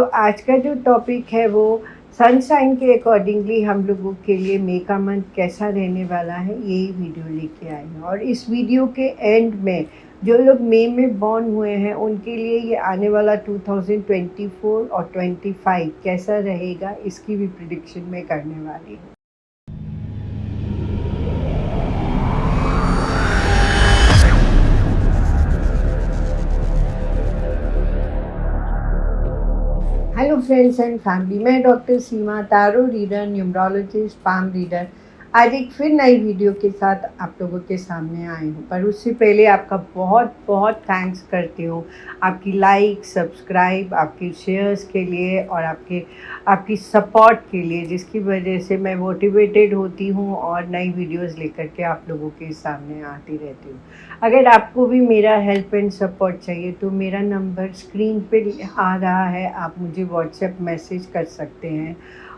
आज का जो टॉपिक है वो सन साइन के अकॉर्डिंगली हम लोगों के लिए मई का मंथ कैसा रहने वाला है, यही वीडियो लेके आए हैं। और इस वीडियो के एंड में जो लोग मई में बॉर्न हुए हैं उनके लिए ये आने वाला 2024 और 25 कैसा रहेगा, इसकी भी प्रिडिक्शन मैं करने वाली हूँ। हेलो फ्रेंड्स एंड फैमिली, मैं doctor Seema, tarot reader, numerologist, palm reader, आज एक फिर नई वीडियो के साथ आप लोगों के सामने आई हूँ। पर उससे पहले आपका बहुत बहुत थैंक्स करती हूँ आपकी लाइक, सब्सक्राइब, आपके शेयर्स के लिए और आपकी सपोर्ट के लिए, जिसकी वजह से मैं मोटिवेटेड होती हूँ और नई वीडियोस लेकर के आप लोगों के सामने आती रहती हूँ। अगर आपको भी मेरा हेल्प एंड सपोर्ट चाहिए तो मेरा नंबर स्क्रीन पे आ रहा है, आप मुझे व्हाट्सएप मैसेज कर सकते हैं।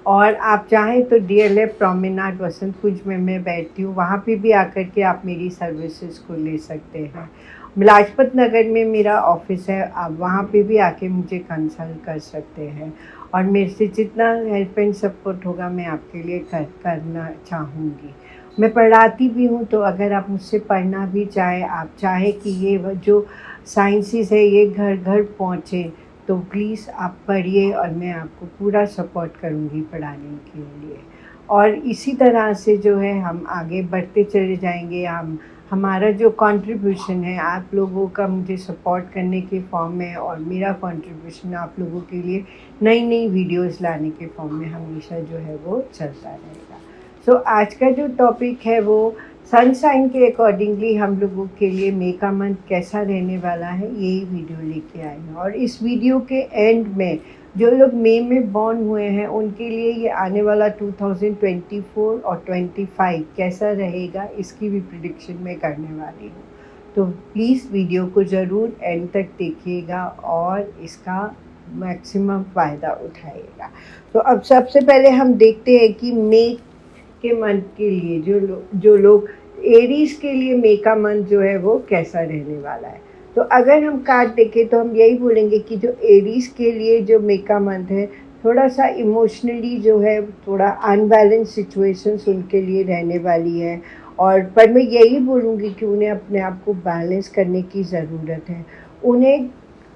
और आप चाहें तो DLF प्रोमेनाड वसंत कुंज में मैं बैठती हूँ, वहाँ पे भी आकर के आप मेरी सर्विसेज को ले सकते हैं। लाजपत नगर में मेरा ऑफिस है, आप वहाँ पे भी आके मुझे कंसल्ट कर सकते हैं। और मेरे से जितना हेल्प एंड सपोर्ट होगा मैं आपके लिए करना चाहूँगी। मैं पढ़ाती भी हूँ, तो अगर आप मुझसे पढ़ना भी चाहें, आप चाहें कि ये जो साइंसेस है ये घर घर पहुँचे, तो प्लीज़ आप पढ़िए और मैं आपको पूरा सपोर्ट करूँगी पढ़ाने के लिए। और इसी तरह से जो है हम आगे बढ़ते चले जाएंगे। हमारा जो कंट्रीब्यूशन है आप लोगों का मुझे सपोर्ट करने के फॉर्म में, और मेरा कंट्रीब्यूशन आप लोगों के लिए नई नई वीडियोस लाने के फॉर्म में हमेशा जो है वो चलता रहेगा। आज का जो टॉपिक है वो सन साइन के अकॉर्डिंगली हम लोगों के लिए मई का मंथ कैसा रहने वाला है, यही वीडियो लेके आई हूँ। और इस वीडियो के एंड में जो लोग मई में बॉर्न हुए हैं उनके लिए ये आने वाला 2024 और 25 कैसा रहेगा, इसकी भी प्रिडिक्शन मैं करने वाली हूँ। तो प्लीज़ वीडियो को ज़रूर एंड तक देखिएगा और इसका मैक्सिमम फ़ायदा उठाइएगा। तो अब सबसे पहले हम देखते हैं कि मई के मंथ के लिए जो लोग एरीज के लिए मई का मंथ जो है वो कैसा रहने वाला है। तो अगर हम कार्ड देखें तो हम यही बोलेंगे कि जो एरीज के लिए जो मई का मंथ है, थोड़ा सा इमोशनली जो है थोड़ा अनबैलेंस सिचुएशंस उनके लिए रहने वाली है। और पर मैं यही बोलूँगी कि उन्हें अपने आप को बैलेंस करने की ज़रूरत है उन्हें,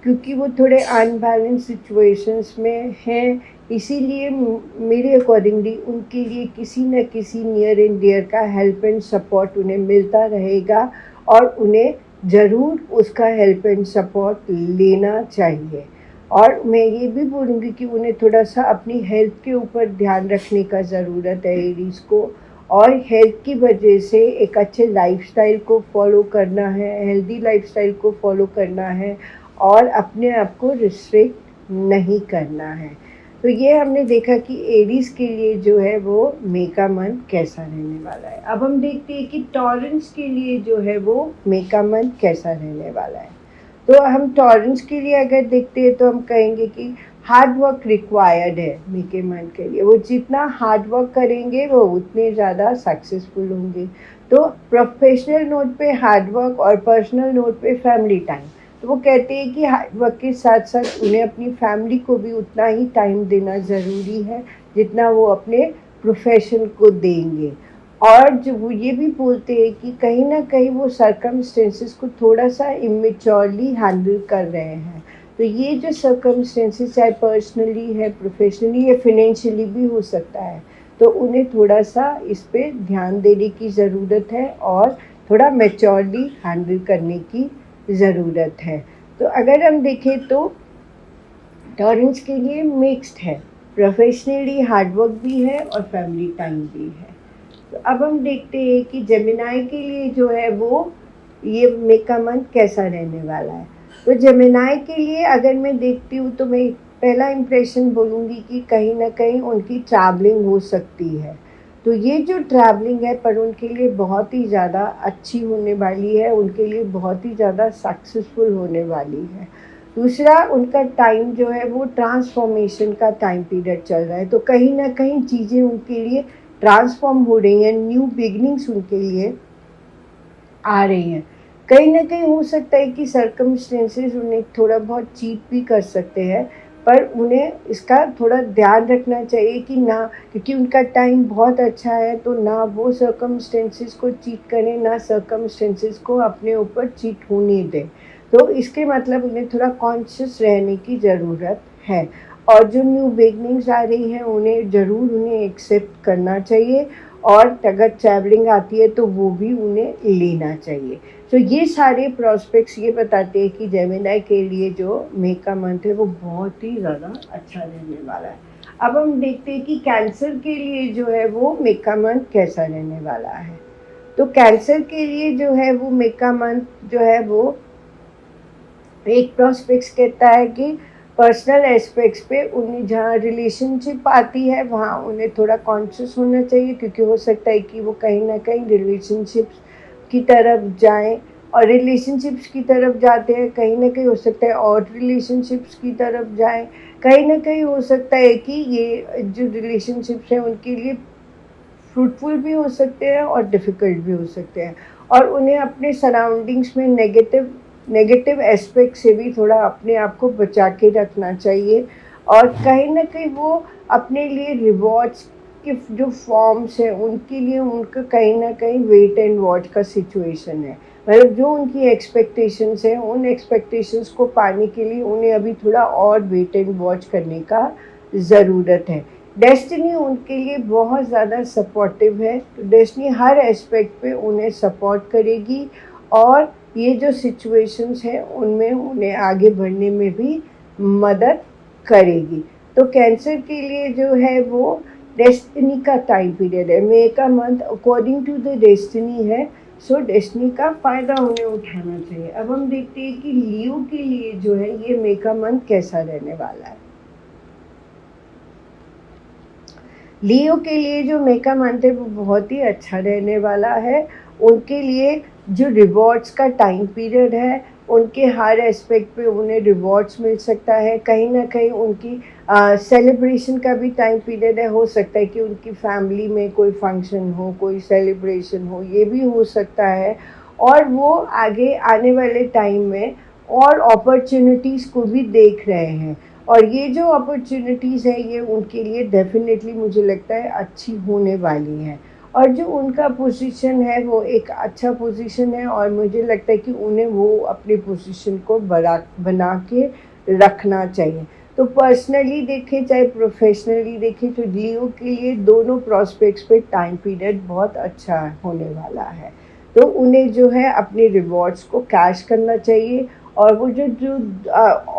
क्योंकि वो थोड़े अनबैलेंस सिचुएशंस में हैं। इसीलिए मेरे अकॉर्डिंगली उनके लिए किसी न किसी नियर एंड डियर का हेल्प एंड सपोर्ट उन्हें मिलता रहेगा, और उन्हें ज़रूर उसका हेल्प एंड सपोर्ट लेना चाहिए। और मैं ये भी बोलूँगी कि उन्हें थोड़ा सा अपनी हेल्थ के ऊपर ध्यान रखने का ज़रूरत है एरीज को, और हेल्थ की वजह से एक अच्छे लाइफस्टाइल को फॉलो करना है, हेल्दी लाइफस्टाइल को फॉलो करना है और अपने आप को रिस्ट्रिक्ट नहीं करना है। तो ये हमने देखा कि एरीज के लिए जो है वो मई का मंथ कैसा रहने वाला है। अब हम देखते हैं कि टॉरेंस के लिए जो है वो मई का मंथ कैसा रहने वाला है। तो हम टॉरेंस के लिए अगर देखते हैं तो हम कहेंगे कि हार्ड वर्क रिक्वायर्ड है मई के मंथ के लिए। वो जितना हार्ड वर्क करेंगे वो उतने ज़्यादा सक्सेसफुल होंगे। तो प्रोफेशनल नोट पे हार्ड वर्क और पर्सनल नोट पे फैमिली टाइम। तो वो कहते हैं कि हार्ड वर्क के साथ साथ उन्हें अपनी फैमिली को भी उतना ही टाइम देना ज़रूरी है जितना वो अपने प्रोफेशन को देंगे। और जो वो ये भी बोलते हैं कि कहीं ना कहीं वो सर्कमस्टेंसेस को थोड़ा सा इमेच्योरली हैंडल कर रहे हैं। तो ये जो सर्कमस्टेंसेस चाहे पर्सनली है, प्रोफेशनली या फिनेंशियली भी हो सकता है, तो उन्हें थोड़ा सा इस पे ध्यान देने की ज़रूरत है और थोड़ा मैच्योरली हैंडल करने की ज़रूरत है। तो अगर हम देखें तो टॉरेंस के लिए मिक्स्ड है, प्रोफेशनली हार्डवर्क भी है और फैमिली टाइम भी है। तो अब हम देखते हैं कि जेमिनाई के लिए जो है वो ये मई का मंथ कैसा रहने वाला है। तो जेमिनाई के लिए अगर मैं देखती हूँ तो मैं पहला इम्प्रेशन बोलूँगी कि कहीं ना कहीं उनकी ट्रैवलिंग हो सकती है। तो ये जो ट्रैवलिंग है पर उनके लिए बहुत ही ज़्यादा अच्छी होने वाली है, उनके लिए बहुत ही ज़्यादा सक्सेसफुल होने वाली है। दूसरा, उनका टाइम जो है वो ट्रांसफॉर्मेशन का टाइम पीरियड चल रहा है। तो कहीं ना कहीं चीज़ें उनके लिए ट्रांसफॉर्म हो रही हैं, न्यू बिगनिंग्स उनके लिए आ रही हैं। कहीं ना कहीं हो सकता है कि सर्कमस्टेंसेस उन्हें थोड़ा बहुत चीट भी कर सकते हैं, पर उन्हें इसका थोड़ा ध्यान रखना चाहिए कि ना, क्योंकि उनका टाइम बहुत अच्छा है, तो ना वो सर्कमस्टेंसेस को चीट करें, ना सर्कमस्टेंसेस को अपने ऊपर चीट होने दें। तो इसके मतलब उन्हें थोड़ा कॉन्शियस रहने की ज़रूरत है। और जो न्यू बिगनिंग्स आ रही हैं उन्हें एक्सेप्ट करना चाहिए, और अगर ट्रैवलिंग आती है तो वो भी उन्हें लेना चाहिए। तो ये सारे प्रॉस्पेक्ट्स ये बताते हैं कि जेमिनी के लिए जो मई का मंथ है वो बहुत ही ज़्यादा अच्छा रहने वाला है। अब हम देखते हैं कि कैंसर के लिए जो है वो मई का मंथ कैसा रहने वाला है। तो कैंसर के लिए जो है वो मई का मंथ जो है वो एक प्रॉस्पेक्ट्स कहता है कि पर्सनल एस्पेक्ट्स पे उन्हें जहाँ रिलेशनशिप आती है वहाँ उन्हें थोड़ा कॉन्शियस होना चाहिए, क्योंकि हो सकता है कि वो कहीं ना कहीं रिलेशनशिप्स की तरफ जाएं, और रिलेशनशिप्स की तरफ जाते हैं कहीं ना कहीं हो सकता है और रिलेशनशिप्स की तरफ जाएं, कहीं ना कहीं हो सकता है कि ये जो रिलेशनशिप्स हैं उनके लिए फ्रूटफुल भी हो सकते हैं और डिफ़िकल्ट भी हो सकते हैं, और उन्हें अपने सराउंडिंग्स में नेगेटिव एस्पेक्ट से भी थोड़ा अपने आप को बचा के रखना चाहिए। और कहीं ना कहीं वो अपने लिए रिवॉर्ड्स के जो फॉर्म्स हैं उनके लिए उनका कहीं ना कहीं वेट एंड वॉच का सिचुएशन है। मतलब जो उनकी एक्सपेक्टेशंस हैं उन एक्सपेक्टेशंस को पाने के लिए उन्हें अभी थोड़ा और वेट एंड वॉच करने का ज़रूरत है। डेस्टिनी उनके लिए बहुत ज़्यादा सपोर्टिव है, तो डेस्टिनी हर एस्पेक्ट पे उन्हें सपोर्ट करेगी, और ये जो सिचुएशंस हैं उनमें उन्हें आगे बढ़ने में भी मदद करेगी। तो कैंसर के लिए जो है वो डेस्टिनी का टाइम पीरियड है, मई का month according to the destiny है। सो डेस्टिनी का फ़ायदा उन्हें उठाना चाहिए। अब हम देखते हैं कि लियो के लिए जो है ये मई का मंथ कैसा रहने वाला है। लियो के लिए जो मई का मंथ है वो बहुत ही अच्छा रहने वाला है। उनके लिए जो रिवॉर्ड्स का टाइम पीरियड है, उनके हर एस्पेक्ट पे उन्हें रिवॉर्ड्स मिल सकता है, कहीं ना कहीं उनकी सेलिब्रेशन का भी टाइम पीरियड है। हो सकता है कि उनकी फैमिली में कोई फंक्शन हो, कोई सेलिब्रेशन हो, ये भी हो सकता है, और वो आगे आने वाले टाइम में और अपॉर्चुनिटीज़ को भी देख रहे हैं, और ये जो अपॉर्चुनिटीज़ है ये उनके लिए डेफिनेटली मुझे लगता है अच्छी होने वाली हैं, और जो उनका पोजीशन है वो एक अच्छा पोजीशन है, और मुझे लगता है कि उन्हें वो अपनी पोजीशन को बना के रखना चाहिए। तो पर्सनली देखें चाहे प्रोफेशनली देखें, तो लियो के लिए दोनों प्रॉस्पेक्ट्स पे टाइम पीरियड बहुत अच्छा होने वाला है। तो उन्हें जो है अपने रिवॉर्ड्स को कैश करना चाहिए, और वो जो जो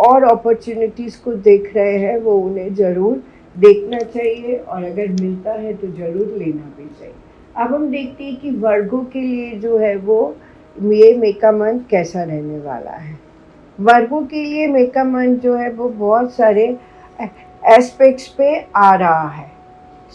और अपॉर्चुनिटीज़ को देख रहे हैं वो उन्हें ज़रूर देखना चाहिए, और अगर मिलता है तो ज़रूर लेना भी चाहिए। अब हम देखते हैं कि वर्गों के लिए जो है वो ये मई का मंथ कैसा रहने वाला है। वर्गों के लिए मई का मंथ जो है वो बहुत सारे एस्पेक्ट्स पे आ रहा है।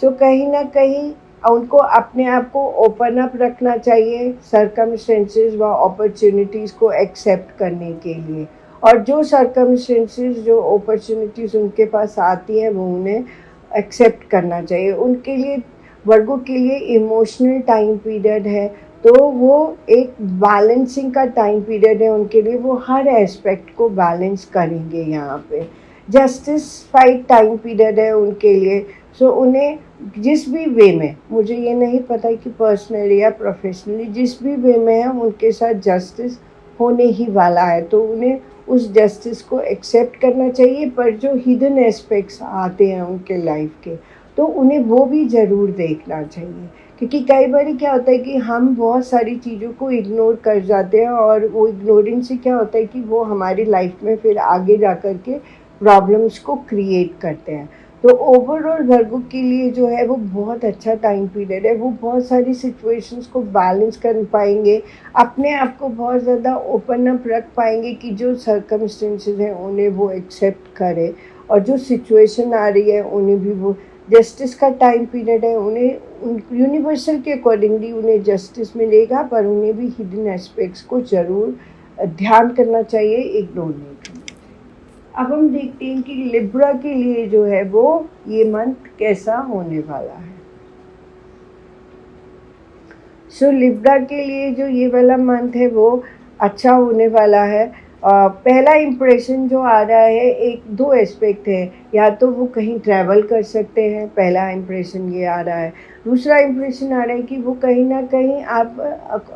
सो कहीं ना कहीं उनको अपने आप को ओपन अप रखना चाहिए सर्कमस्टेंसेस व अपॉर्चुनिटीज़ को एक्सेप्ट करने के लिए, और जो सर्कमस्टेंसेस जो अपॉर्चुनिटीज़ उनके पास आती हैं वो उन्हें एक्सेप्ट करना चाहिए। उनके लिए वर्गों के लिए इमोशनल टाइम पीरियड है, तो वो एक बैलेंसिंग का टाइम पीरियड है उनके लिए, वो हर एस्पेक्ट को बैलेंस करेंगे यहाँ पे। जस्टिसफाइड टाइम पीरियड है उनके लिए। सो उन्हें जिस भी वे में, मुझे ये नहीं पता कि पर्सनली या प्रोफेशनली, जिस भी वे में है उनके साथ जस्टिस होने ही वाला है, तो उन्हें उस जस्टिस को एक्सेप्ट करना चाहिए। पर जो हिडन एस्पेक्ट्स आते हैं उनके लाइफ के, तो उन्हें वो भी ज़रूर देखना चाहिए, क्योंकि कई बार क्या होता है कि हम बहुत सारी चीज़ों को इग्नोर कर जाते हैं, और वो इग्नोरिंग से क्या होता है कि वो हमारी लाइफ में फिर आगे जा कर के प्रॉब्लम्स को क्रिएट करते हैं। तो ओवरऑल वर्गों के लिए जो है वो बहुत अच्छा टाइम पीरियड है, वो बहुत सारी सिचुएशंस को बैलेंस कर पाएंगे, अपने आप को बहुत ज़्यादा ओपन अप रख पाएंगे कि जो सर्कमस्टेंसेस हैं उन्हें वो एक्सेप्ट करें, और जो सिचुएशन आ रही है उन्हें भी वो जस्टिस का टाइम पीरियड है, उन्हें यूनिवर्सल के अकॉर्डिंगली उन्हें जस्टिस मिलेगा, पर उन्हें भी हिडन एस्पेक्ट्स को ज़रूर ध्यान करना चाहिए, इग्नोर नहीं करना चाहिए। अब हम देखते हैं कि लिब्रा के लिए जो है वो ये मंथ कैसा होने वाला है। सो लिब्रा के लिए जो ये वाला मंथ है वो अच्छा होने वाला है। पहला इम्प्रेशन जो आ रहा है, एक दो एस्पेक्ट है, या तो वो कहीं ट्रैवल कर सकते हैं, पहला इम्प्रेशन ये आ रहा है। दूसरा इम्प्रेशन आ रहा है कि वो कहीं ना कहीं आप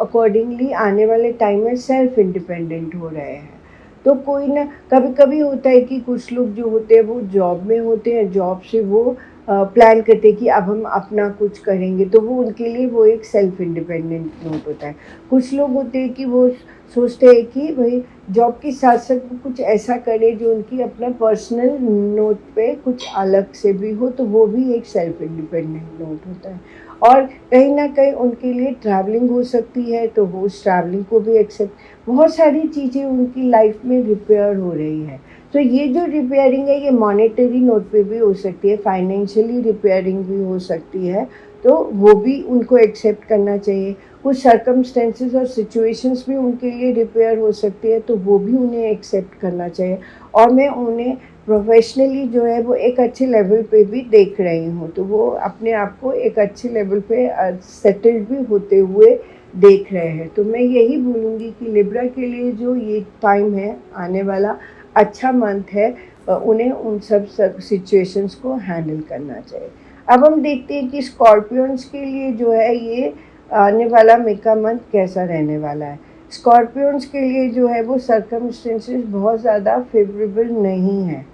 अकॉर्डिंगली आने वाले टाइम में सेल्फ इंडिपेंडेंट हो रहे हैं। तो कोई ना, कभी कभी होता है कि कुछ लोग जो होते हैं वो जॉब में होते हैं, जॉब से वो प्लान करते हैं कि अब हम अपना कुछ करेंगे, तो वो उनके लिए वो एक सेल्फ इंडिपेंडेंट नोट होता है। कुछ लोग होते हैं कि वो सोचते हैं कि भाई जॉब के साथ साथ वो कुछ ऐसा करे जो उनकी अपना पर्सनल नोट पे कुछ अलग से भी हो, तो वो भी एक सेल्फ इंडिपेंडेंट नोट होता है। और कहीं ना कहीं उनके लिए ट्रैवलिंग हो सकती है, तो वो उस ट्रैवलिंग को भी एक्सेप्ट, बहुत सारी चीज़ें उनकी लाइफ में रिपेयर हो रही है। तो ये जो रिपेयरिंग है, ये मॉनेटरी नोट पे भी हो सकती है, फाइनेंशियली रिपेयरिंग भी हो सकती है, तो वो भी उनको एक्सेप्ट करना चाहिए। कुछ सर्कमस्टेंसेस और सिचुएशंस भी उनके लिए रिपेयर हो सकती है, तो वो भी उन्हें एक्सेप्ट करना चाहिए। और मैं उन्हें प्रोफेशनली जो है वो एक अच्छे लेवल पे भी देख रही हूँ, तो वो अपने आप को एक अच्छे लेवल पे सेटल्ड भी होते हुए देख रहे हैं। तो मैं यही बोलूँगी कि लिब्रा के लिए जो ये टाइम है आने वाला, अच्छा मंथ है, उन्हें उन सब सिचुएशंस को हैंडल करना चाहिए। अब हम देखते हैं कि स्कॉर्पियंस के लिए जो है ये आने वाला मेका मंथ कैसा रहने वाला है। स्कॉर्पियंस के लिए जो है वो सर्कमस्टेंसेस बहुत ज़्यादा फेवरेबल नहीं है,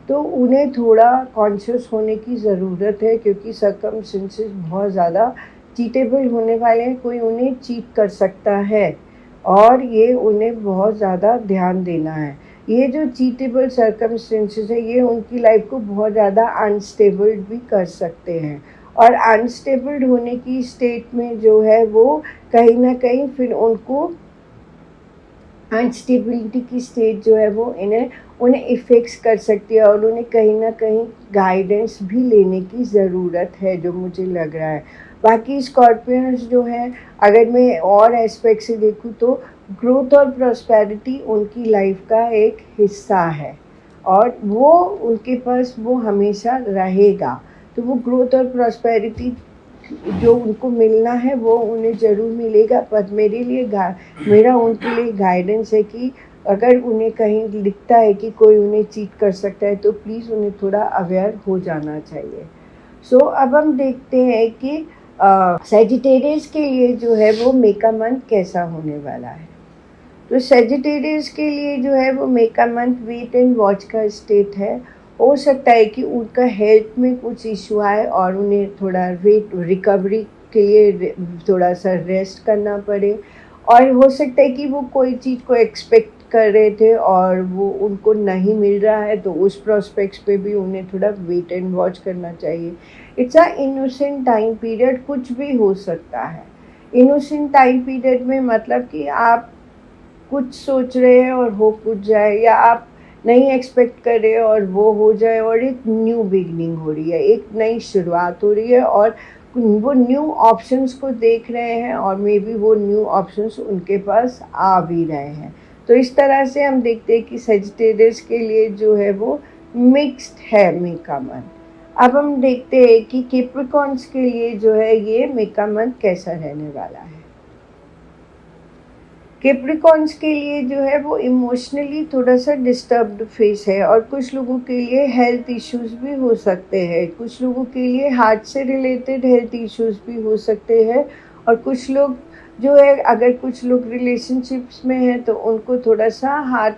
तो उन्हें थोड़ा कॉन्शियस होने की ज़रूरत है, क्योंकि सर्कमस्टेंसेस बहुत ज़्यादा चीटेबल होने वाले हैं, कोई उन्हें चीट कर सकता है, और ये उन्हें बहुत ज़्यादा ध्यान देना है। ये जो चीटेबल सर्कमस्टेंसेस है, ये उनकी लाइफ को बहुत ज़्यादा अनस्टेबल भी कर सकते हैं, और अनस्टेबल होने की स्टेट में जो है वो कहीं ना कहीं फिर उनको अनस्टेबिलिटी की स्टेट जो है वो उन्हें इफ़ेक्ट्स कर सकती है, और उन्हें कहीं ना कहीं गाइडेंस भी लेने की ज़रूरत है, जो मुझे लग रहा है। बाकी स्कॉर्पियंस जो है, अगर मैं और एस्पेक्ट से देखूँ तो ग्रोथ और प्रॉस्पेरिटी उनकी लाइफ का एक हिस्सा है, और वो उनके पास वो हमेशा रहेगा। तो वो ग्रोथ और प्रॉस्पेरिटी जो उनको मिलना है वो उन्हें ज़रूर मिलेगा, पर मेरा उनके लिए गाइडेंस है कि अगर उन्हें कहीं दिखता है कि कोई उन्हें चीट कर सकता है, तो प्लीज़ उन्हें थोड़ा अवेयर हो जाना चाहिए। सो अब हम देखते हैं कि सेजिटेरियस के लिए जो है वो मेका मंथ कैसा होने वाला है। तो सेजिटेरियस के लिए जो है वो मेका मंथ वेट एंड वॉच का स्टेट है। हो सकता है कि उनका हेल्थ में कुछ इशू आए और उन्हें थोड़ा वेट रिकवरी के लिए थोड़ा सा रेस्ट करना पड़े, और हो सकता है कि वो कोई चीज़ को एक्सपेक्ट कर रहे थे और वो उनको नहीं मिल रहा है, तो उस प्रोस्पेक्ट्स पे भी उन्हें थोड़ा वेट एंड वॉच करना चाहिए। It's a innocent time period, कुछ भी हो सकता है। इनोसेंट टाइम पीरियड में मतलब कि आप कुछ सोच रहे हैं और हो कुछ जाए, या आप नहीं एक्सपेक्ट कर रहे और वो हो जाए, और एक न्यू बिगनिंग हो रही है, एक नई शुरुआत हो रही है, और वो न्यू ऑप्शंस को देख रहे हैं, और मे बी वो न्यू ऑप्शंस उनके पास आ भी रहे हैं। तो इस तरह से हम देखते हैं कि सेजिटेरियस के लिए जो है वो मिक्स्ड है मेका मंथ। अब हम देखते हैं कि कैप्रिकॉर्न्स के लिए जो है ये मेका मंथ कैसा रहने वाला है। कैप्रिकॉर्न्स के लिए जो है वो इमोशनली थोड़ा सा डिस्टर्ब्ड फेस है, और कुछ लोगों के लिए हेल्थ इश्यूज भी हो सकते हैं, कुछ लोगों के लिए हार्ट से रिलेटेड हेल्थ इश्यूज भी हो सकते हैं, और कुछ लोग जो है, अगर कुछ लोग रिलेशनशिप्स में हैं तो उनको थोड़ा सा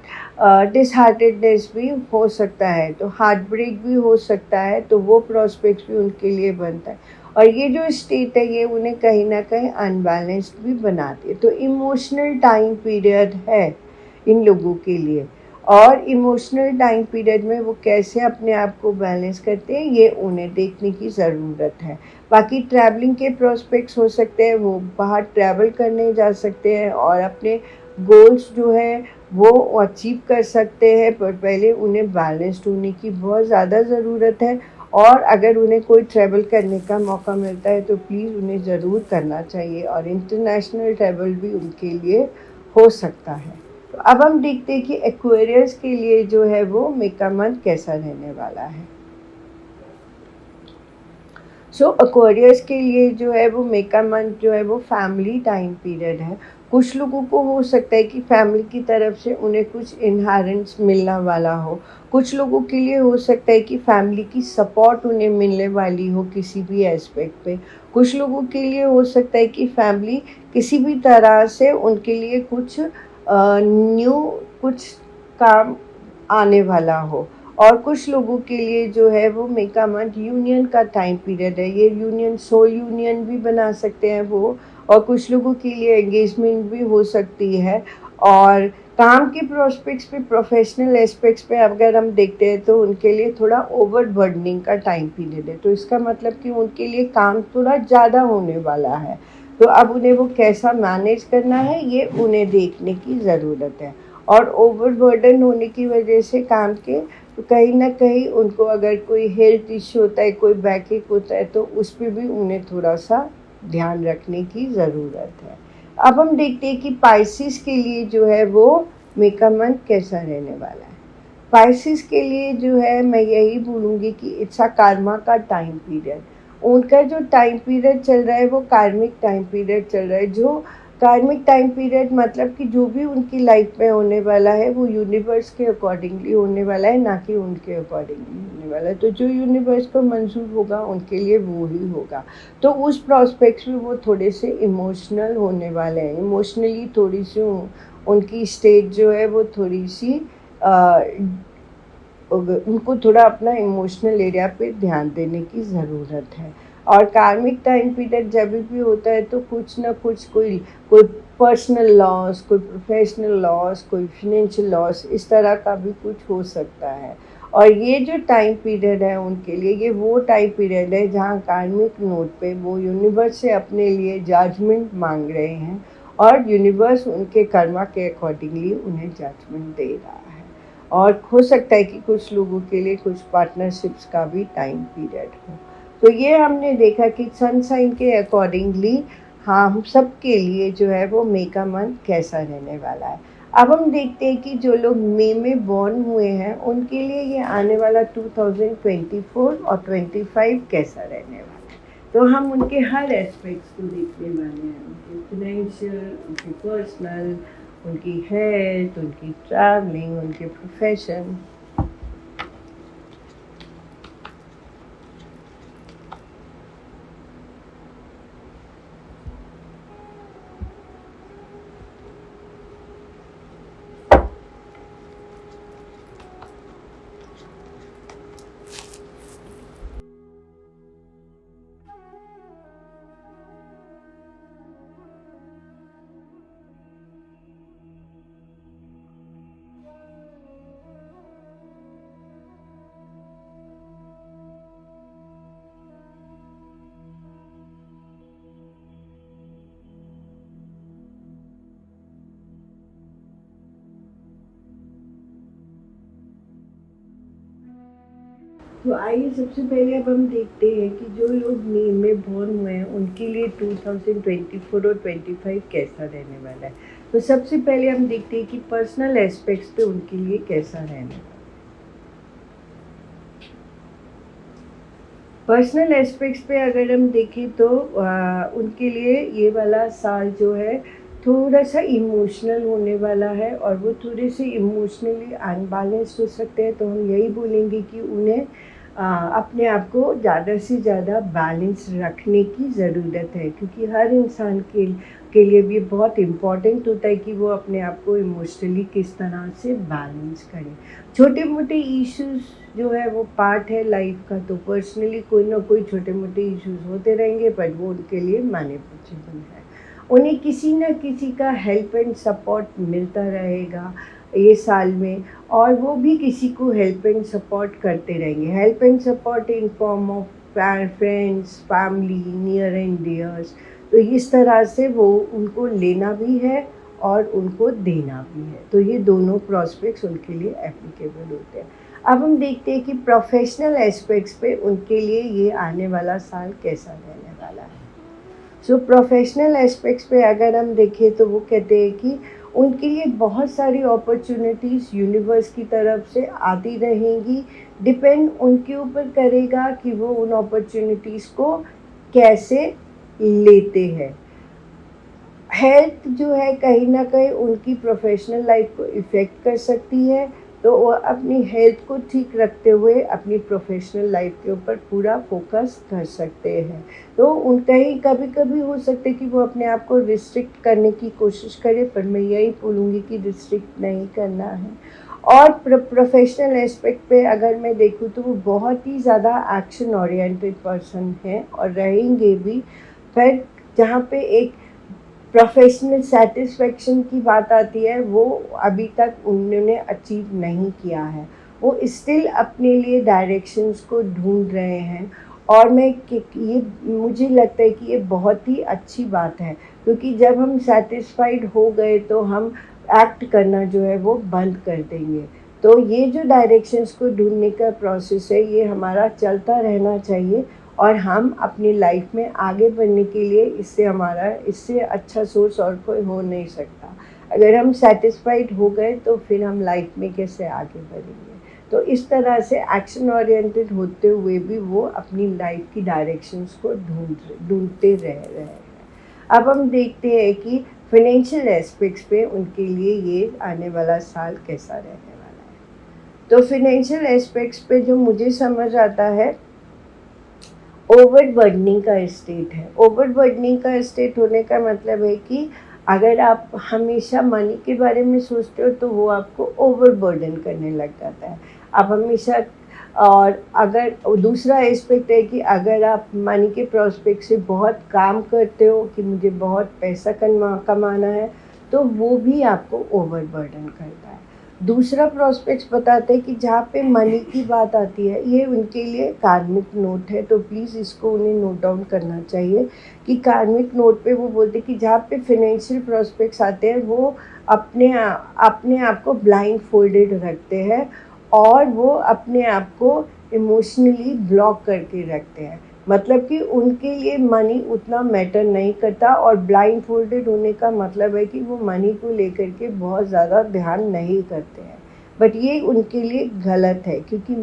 डिसहार्टेडनेस भी हो सकता है, तो हार्ट ब्रेक भी हो सकता है, तो वो प्रोस्पेक्ट्स भी उनके लिए बनता है। और ये जो स्टेट है ये उन्हें कहीं ना कहीं अनबैलेंस्ड भी बनाती है। तो इमोशनल टाइम पीरियड है इन लोगों के लिए, और इमोशनल टाइम पीरियड में वो कैसे अपने आप को बैलेंस करते हैं, ये उन्हें देखने की ज़रूरत है। बाकी ट्रैवलिंग के प्रोस्पेक्ट्स हो सकते हैं, वो बाहर ट्रैवल करने जा सकते हैं और अपने गोल्स जो है वो अचीव कर सकते हैं, पर पहले उन्हें बैलेंस्ड होने की बहुत ज़्यादा ज़रूरत है। और अगर उन्हें कोई ट्रैवल करने का मौका मिलता है तो प्लीज़ उन्हें ज़रूर करना चाहिए, और इंटरनेशनल ट्रैवल भी उनके लिए हो सकता है। तो अब हम देखते हैं कि एक्वेरियस के लिए जो है वो मेका मंथ कैसा रहने वाला है। सो एक्वेरियस के लिए जो है वो मेका मंथ जो है वो फैमिली टाइम पीरियड है। कुछ लोगों को हो सकता है कि फैमिली की तरफ से उन्हें कुछ इनहेरिटेंस मिलने वाला हो। कुछ लोगों के लिए हो सकता है कि फैमिली की सपोर्ट उन्हें मिलने वाली हो किसी भी एस्पेक्ट पे। कुछ लोगों के लिए हो सकता है कि फैमिली किसी भी तरह से उनके लिए कुछ न्यू कुछ काम आने वाला हो। और कुछ लोगों के लिए जो है वो मे का मंथ यूनियन का टाइम पीरियड है। ये यूनियन सोल यूनियन भी बना सकते हैं वो, और कुछ लोगों के लिए एंगेजमेंट भी हो सकती है। और काम के प्रोस्पेक्ट्स पे, प्रोफेशनल एस्पेक्ट्स पे अगर हम देखते हैं तो उनके लिए थोड़ा ओवरबर्डनिंग का टाइम पीरियड है। तो इसका मतलब कि उनके लिए काम थोड़ा ज़्यादा होने वाला है। तो अब उन्हें वो कैसा मैनेज करना है ये उन्हें देखने की ज़रूरत है। और ओवरबर्डन होने की वजह से काम के, तो कहीं ना कहीं उनको अगर कोई हेल्थ इश्यू होता है, कोई बैकएक होता है, तो उस पर भी उन्हें थोड़ा सा ध्यान रखने की ज़रूरत है। अब हम देखते हैं कि पाइसिस के लिए जो है वो मे का मंथ कैसा रहने वाला है। पाइसिस के लिए जो है मैं यही बोलूँगी कि इट्स अ कर्मा का टाइम पीरियड। उनका जो टाइम पीरियड चल रहा है वो कार्मिक टाइम पीरियड चल रहा है। जो कार्मिक टाइम पीरियड मतलब कि जो भी उनकी लाइफ में होने वाला है वो यूनिवर्स के अकॉर्डिंगली होने वाला है, ना कि उनके अकॉर्डिंगली होने वाला है। तो जो यूनिवर्स को मंजूर होगा उनके लिए वो ही होगा। तो उस प्रोस्पेक्ट्स में वो थोड़े से इमोशनल होने वाले हैं। इमोशनली थोड़ी सी उनकी स्टेट जो है वो थोड़ी सी उनको थोड़ा अपना इमोशनल एरिया पे ध्यान देने की ज़रूरत है। और कार्मिक टाइम पीरियड जब भी होता है तो कुछ ना कुछ कोई कोई पर्सनल लॉस, कोई प्रोफेशनल लॉस, कोई फाइनेंशियल लॉस, इस तरह का भी कुछ हो सकता है। और ये जो टाइम पीरियड है उनके लिए, ये वो टाइम पीरियड है जहाँ कार्मिक नोट पे वो यूनिवर्स से अपने लिए जजमेंट मांग रहे हैं, और यूनिवर्स उनके कर्मा के अकॉर्डिंगली उन्हें जजमेंट दे रहा है। और हो सकता है कि कुछ लोगों के लिए कुछ पार्टनरशिप्स का भी टाइम पीरियड हो। तो ये हमने देखा कि सन साइन के अकॉर्डिंगली हाँ हम सब के लिए जो है वो मे का मंथ कैसा रहने वाला है। अब हम देखते हैं कि जो लोग मई में बॉर्न हुए हैं उनके लिए ये आने वाला 2024 और 25 कैसा रहने वाला है। तो हम उनके हर एस्पेक्ट्स को देखने वाले हैं, उनके फिनेंशियल, उनके पर्सनल, उनकी हेल्थ, उनकी ट्रैवलिंग, उनके प्रोफेशन। तो आइए सबसे पहले अब हम देखते हैं कि जो लोग मई में बॉर्न हुए हैं उनके लिए 2024 और 25 कैसा रहने वाला है। तो सबसे पहले हम देखते हैं कि पर्सनल एस्पेक्ट्स पे उनके लिए कैसा रहने वाला है। पर्सनल एस्पेक्ट्स पे अगर हम देखें तो उनके लिए ये वाला साल जो है थोड़ा सा इमोशनल होने वाला है, और वो थोड़े से इमोशनली अनबैलेंस्ड हो सकते हैं। तो हम यही बोलेंगे कि उन्हें अपने आप को ज़्यादा से ज़्यादा बैलेंस रखने की ज़रूरत है, क्योंकि हर इंसान के लिए भी बहुत इम्पॉर्टेंट होता है कि वो अपने आप को इमोशनली किस तरह से बैलेंस करें। छोटे मोटे इश्यूज़ जो है वो पार्ट है लाइफ का। तो पर्सनली कोई ना कोई छोटे मोटे इश्यूज़ होते रहेंगे, बट वो उनके लिए मैनेजेबल है। उन्हें किसी न किसी का हेल्प एंड सपोर्ट मिलता रहेगा ये साल में, और वो भी किसी को हेल्प एंड सपोर्ट करते रहेंगे। Help and support in form of friends, family, near and dears. तो इस तरह से वो उनको लेना भी है और उनको देना भी है। तो ये दोनों प्रॉस्पेक्ट्स उनके लिए एप्लीकेबल होते हैं। अब हम देखते हैं कि प्रोफेशनल एस्पेक्ट्स पे उनके लिए ये आने वाला साल कैसा रहने वाला है। सो प्रोफेशनल एस्पेक्ट्स पे अगर हम देखें तो वो कहते हैं कि उनके लिए बहुत सारी अपॉर्चुनिटीज़ यूनिवर्स की तरफ से आती रहेंगी। डिपेंड उनके ऊपर करेगा कि वो उन अपॉर्चुनिटीज़ को कैसे लेते हैं। हेल्थ जो है कहीं न कहीं उनकी प्रोफ़ेशनल लाइफ़ को इफ़ेक्ट कर सकती है, तो वो अपनी हेल्थ को ठीक रखते हुए अपनी प्रोफ़ेशनल लाइफ़ के ऊपर पूरा फ़ोकस कर सकते हैं। तो उन कहीं कभी-कभी हो सकता है कि वो अपने आप को रिस्ट्रिक्ट करने की कोशिश करें, पर मैं यही बोलूँगी कि रिस्ट्रिक्ट नहीं करना है। और प्रोफ़ेशनल एस्पेक्ट पे अगर मैं देखूँ तो वो बहुत ही ज़्यादा एक्शन ओरिएंटेड पर्सन हैं और रहेंगे भी। फिर जहाँ पे एक प्रोफेशनल सैटिस्फैक्शन की बात आती है, वो अभी तक उन्होंने अचीव नहीं किया है। वो स्टिल अपने लिए डायरेक्शंस को ढूँढ रहे हैं और मैं कि ये मुझे लगता है कि ये बहुत ही अच्छी बात है, क्योंकि जब हम सैटिस्फाइड हो गए तो हम एक्ट करना जो है वो बंद कर देंगे। तो ये जो डायरेक्शंस को ढूँढने का प्रोसेस है, ये हमारा चलता रहना चाहिए और हम अपनी लाइफ में आगे बढ़ने के लिए इससे अच्छा सोर्स और कोई हो नहीं सकता। अगर हम सैटिस्फाइड हो गए तो फिर हम लाइफ में कैसे आगे बढ़ेंगे। तो इस तरह से एक्शन ओरिएंटेड होते हुए भी वो अपनी लाइफ की डायरेक्शंस को ढूंढते रह रहे हैं। अब हम देखते हैं कि फाइनेंशियल एस्पेक्ट्स पे उनके लिए ये आने वाला साल कैसा रहने वाला है। तो फाइनेंशियल एस्पेक्ट्स पे जो मुझे समझ आता है, ओवरबर्डनिंग का स्टेट है। ओवरबर्डनिंग का स्टेट होने का मतलब है कि अगर आप हमेशा मनी के बारे में सोचते हो तो वो आपको ओवरबर्डन करने लग जाता है। आप हमेशा और अगर दूसरा एस्पेक्ट है कि अगर आप मनी के प्रोस्पेक्ट से बहुत काम करते हो कि मुझे बहुत पैसा कमाना है, तो वो भी आपको ओवरबर्डन करता है। दूसरा प्रोस्पेक्ट्स बताते हैं कि जहाँ पे मनी की बात आती है, ये उनके लिए कार्मिक नोट है, तो प्लीज़ इसको उन्हें नोट डाउन करना चाहिए कि कार्मिक नोट पे वो बोलते हैं कि जहाँ पे फाइनेंशियल प्रोस्पेक्ट्स आते हैं वो अपने आप को ब्लाइंड फोल्डेड रखते हैं और वो अपने आप को इमोशनली ब्लॉक करके रखते हैं। मतलब कि उनके लिए मनी उतना मैटर नहीं करता और ब्लाइंड फोल्डेड होने का मतलब है कि वो मनी को लेकर के बहुत ज़्यादा ध्यान नहीं करते हैं। बट ये उनके लिए गलत है, क्योंकि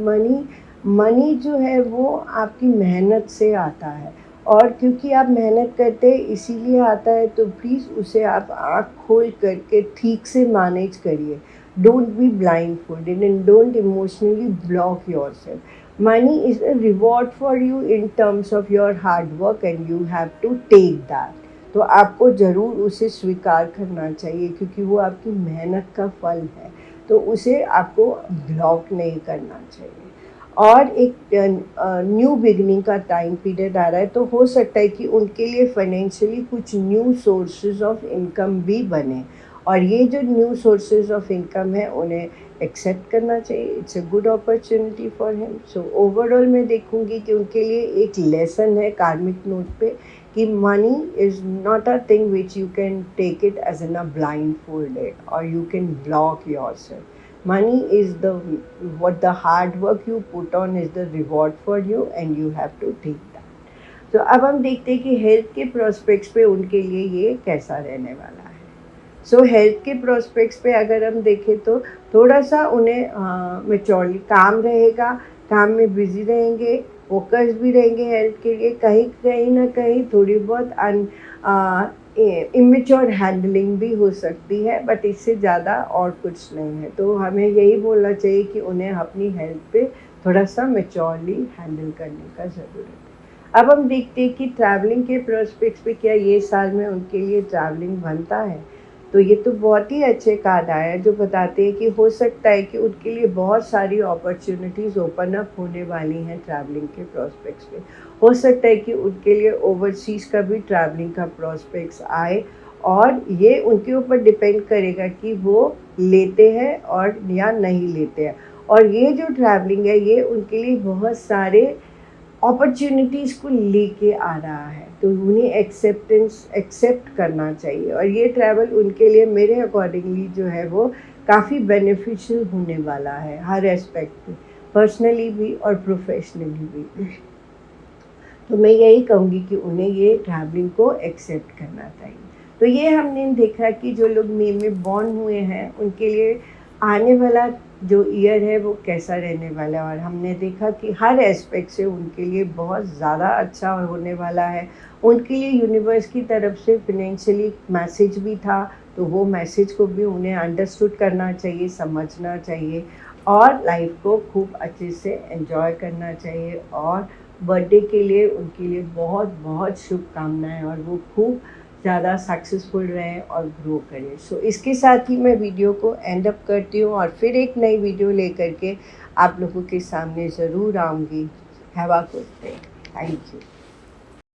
मनी जो है वो आपकी मेहनत से आता है और क्योंकि आप मेहनत करते हैं इसीलिए आता है, तो प्लीज़ उसे आप आँख खोल करके ठीक से मैनेज करिए। Don't be blind folded and don't emotionally block yourself. Money is a reward for you in terms of your hard work and you have to take that. तो आपको ज़रूर उसे स्वीकार करना चाहिए क्योंकि वो आपकी मेहनत का फल है, तो उसे आपको ब्लॉक नहीं करना चाहिए। और एक न्यू बिगनिंग का टाइम पीरियड आ रहा है, तो हो सकता है कि उनके लिए फाइनेंशियली कुछ न्यू सोर्सेज ऑफ इनकम भी बने और ये जो न्यू सोर्सेज ऑफ इनकम है उन्हें एक्सेप्ट करना चाहिए। It's a good opportunity for him. So overall मैं देखूंगी कि उनके लिए एक लेसन है कार्मिक नोट पे कि money is not a thing which you can take it as an a blindfolded और you can block yourself. Money is what the hard work you put on is the reward for you and you have to take that. तो अब हम देखते हैं कि health के prospects पे उनके लिए ये कैसा रहने वाला है। सो हेल्थ के प्रोस्पेक्ट्स पे अगर हम देखें तो थोड़ा सा उन्हें मैच्योरली काम रहेगा, काम में बिजी रहेंगे, फोकस भी रहेंगे हेल्थ के लिए। कहीं ना कहीं थोड़ी बहुत इमेच्योर हैंडलिंग भी हो सकती है, बट इससे ज़्यादा और कुछ नहीं है। तो हमें यही बोलना चाहिए कि उन्हें अपनी हेल्थ पे थोड़ा सा मैच्योरली हैंडल करने का ज़रूरत है। अब हम देखते हैं कि ट्रैवलिंग के प्रोस्पेक्ट्स पे क्या ये साल में उनके लिए ट्रैवलिंग बनता है। तो ये तो बहुत ही अच्छे कार्ड आए हैं जो बताते हैं कि हो सकता है कि उनके लिए बहुत सारी अपॉर्चुनिटीज़ ओपन अप होने वाली हैं ट्रैवलिंग के प्रोस्पेक्ट्स पे। हो सकता है कि उनके लिए ओवरसीज़ का भी ट्रैवलिंग का प्रोस्पेक्ट्स आए और ये उनके ऊपर डिपेंड करेगा कि वो लेते हैं और या नहीं लेते हैं। और ये जो ट्रैवलिंग है ये उनके लिए बहुत सारे अपॉर्चुनिटीज़ को लेके आ रहा है, तो उन्हें एक्सेप्ट करना चाहिए। और ये ट्रैवल उनके लिए मेरे अकॉर्डिंगली जो है वो काफ़ी बेनिफिशियल होने वाला है हर एस्पेक्ट में, पर्सनली भी और प्रोफेशनली भी। तो मैं यही कहूँगी कि उन्हें ये ट्रैवलिंग को एक्सेप्ट करना चाहिए। तो ये हमने देखा कि जो लोग मई में बॉर्न हुए हैं उनके लिए आने वाला जो ईयर है वो कैसा रहने वाला है। और हमने देखा कि हर एस्पेक्ट से उनके लिए बहुत ज़्यादा अच्छा होने वाला है। उनके लिए यूनिवर्स की तरफ से फिनेंशियली मैसेज भी था, तो वो मैसेज को भी उन्हें अंडरस्टूड करना चाहिए, समझना चाहिए और लाइफ को खूब अच्छे से एंजॉय करना चाहिए। और बर्थडे के लिए उनके लिए बहुत बहुत शुभकामनाएँ और वो खूब ज़्यादा सक्सेसफुल रहें और ग्रो करें। सो इसके साथ ही मैं वीडियो को एंड अप करती हूँ और फिर एक नई वीडियो लेकर के आप लोगों के सामने ज़रूर आऊँगी। Have a good day. Thank you.